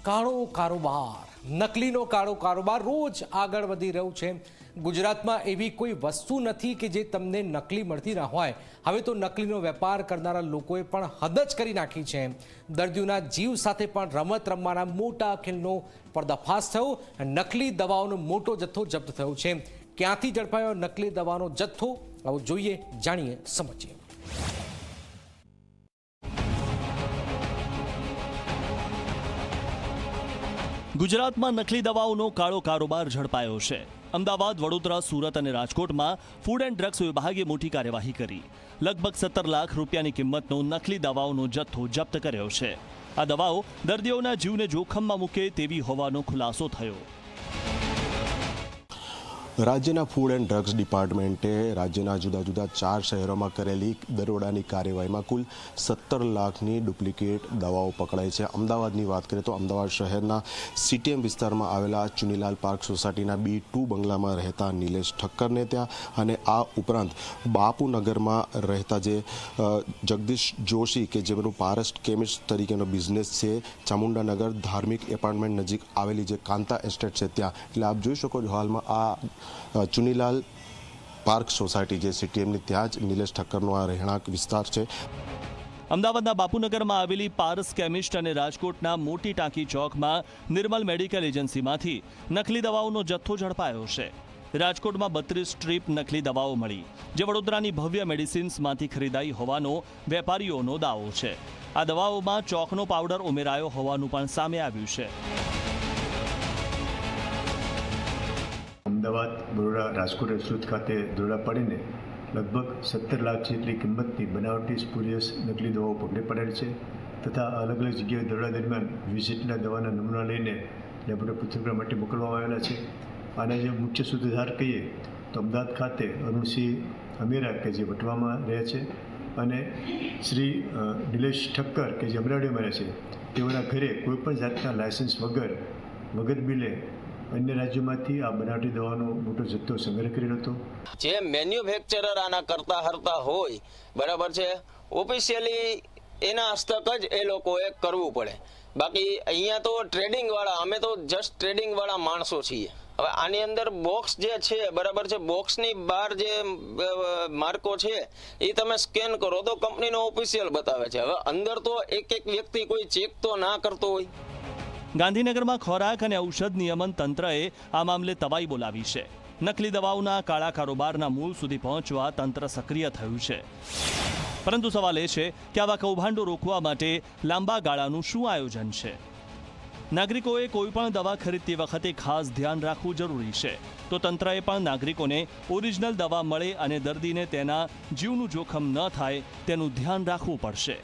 કાળો કારોબાર, નકલીનો કાળો કારોબાર રોજ આગળ વધી રહ્યું છે। ગુજરાતમાં એવી કોઈ વસ્તુ નથી કે જે તમને નકલી મળતી ન હોય। હવે તો નકલીનો વેપાર કરનારા લોકોએ પણ હદ જ કરી નાખી છે। દર્દીઓના જીવ સાથે પણ રમત રમવાના મોટા ખેલનો પર્દાફાશ થયો। નકલી દવાઓનો મોટો જથ્થો જપ્ત થયો છે। ક્યાંથી ઝડપાયો નકલી દવાનો જથ્થો? આવો જોઈએ, જાણીએ, સમજીએ। ગુજરાતમાં નકલી દવાઓનો કાળો કારોબાર ઝડપાયો છે। અમદાવાદ, વડોદરા, સુરત અને રાજકોટમાં ફૂડ એન્ડ ડ્રગ્સ વિભાગે મોટી કાર્યવાહી કરી। લગભગ 17 લાખ રૂપિયાની કિંમતનો નકલી દવાઓનો જથ્થો જપ્ત કર્યો છે। આ દવાઓ દર્દીઓના જીવને જોખમમાં મૂકે તેવી હોવાનો ખુલાસો થયો। રાજ્યના ફૂડ એન્ડ ડ્રગ્સ ડિપાર્ટમેન્ટે રાજ્યના જુદા જુદા 4 શહેરોમાં કરેલી દરોડાની કાર્યવાહીમાં કુલ 17 લાખની ડુપ્લિકેટ દવાઓ પકડાઈ છે। અમદાવાદની વાત કરીએ તો અમદાવાદ શહેરના સીટીએમ વિસ્તારમાં આવેલા ચુનીલાલ પાર્ક સોસાયટીના B2 બંગલામાં રહેતા નિલેશ ઠક્કરને ત્યાં અને આ ઉપરાંત બાપુનગરમાં રહેતા જે જગદીશ જોશી કે જેમનું પારસ કેમિસ્ટ તરીકેનો બિઝનેસ છે, ચામુંડાનગર ધાર્મિક એપાર્ટમેન્ટ નજીક આવેલી જે કાંતા એસ્ટેટ છે ત્યાં, એટલે આપ જોઈ શકો છો હાલમાં આ ચુનીલાલ પાર્ક સોસાયટી જે સીટીએમની ત્યાં જ નિલેશ ઠક્કરનો આ રહેણાંક વિસ્તાર છે। અમદાવાદના બાપુનગરમાં આવેલી પારસ કેમિસ્ટ અને રાજકોટના મોટી ટાંકી ચોકમાં નિર્મલ મેડિકલ એજન્સીમાંથી નકલી દવાઓનો જથ્થો ઝડપાયો છે। રાજકોટમાં 32 સ્ટ્રીપ નકલી દવાઓ મળી, જે વડોદરાની ભવ્ય મેડિસિન્સમાંથી ખરીદાઈ હોવાનો વેપારીઓનો દાવો છે। આ દવાઓમાં ચોકનો પાવડર ઉમેરાયો હોવાનું પણ સામે આવ્યું છે। અમદાવાદ, બરોડા, રાજકોટ અને સુરત ખાતે દરોડા પાડીને લગભગ 17 લાખ જેટલી કિંમતની બનાવટી સ્પુરિયસ નકલી દવાઓ પકડી પાડેલ છે તથા અલગ અલગ જગ્યાએ દરોડા દરમિયાન 20 જેટલા દવાના નમૂના લઈને લેબોરેટરી પૃથ્થકરણ માટે મોકલવામાં આવેલા છે। આના જે મુખ્ય સૂત્રધાર કહીએ તો અમદાવાદ ખાતે અરુણસિંહ અમીરા કે જે વટવામાં રહે છે અને શ્રી નિલેશ ઠક્કર કે જે અમરાડીમાં રહે છે, તેઓના ઘરે કોઈપણ જાતના લાયસન્સ વગર બિલે અન્ય રાજ્યોમાંથી આ બનાવટી દવાનો મોટો જથ્થો સંગ્રહ કરેલો હતો। જે મેન્યુફેક્ચરર આના કરતા હરતા હોય, બરાબર છે, ઓફિશિયલી એના હસ્તક જ એ લોકોએ કરવું પડે। બાકી અહીંયા તો ટ્રેડિંગ વાળા, અમે તો જસ્ટ ટ્રેડિંગ વાળા માણસો છીએ। હવે આની અંદર બોક્સ જે છે, બરાબર છે, બોક્સની બહાર જે માર્કો છે એ તમે સ્કેન કરો તો કંપનીનો ઓફિશિયલ બતાવે છે। હવે અંદર તો એક વ્યક્તિ કોઈ ચેક તો ના કરતો હોય। ગાંધીનગરમાં ખોરાક અને ઔષધ નિયમન તંત્રએ આ મામલે તવાઈ બોલાવી છે। નકલી દવાઓના કાળા કારોબારના મૂળ સુધી પહોંચવા તંત્ર સક્રિય થયું છે, પરંતુ સવાલ એ છે કે આવા કૌભાંડો રોકવા માટે લાંબા ગાળાનું શું આયોજન છે? નાગરિકોએ કોઈપણ દવા ખરીદતી વખતે ખાસ ધ્યાન રાખવું જરૂરી છે। તો તંત્રએ પણ નાગરિકોને ઓરિજિનલ દવા મળે અને દર્દીને તેના જીવનું જોખમ ન થાય તેનું ધ્યાન રાખવું પડશે।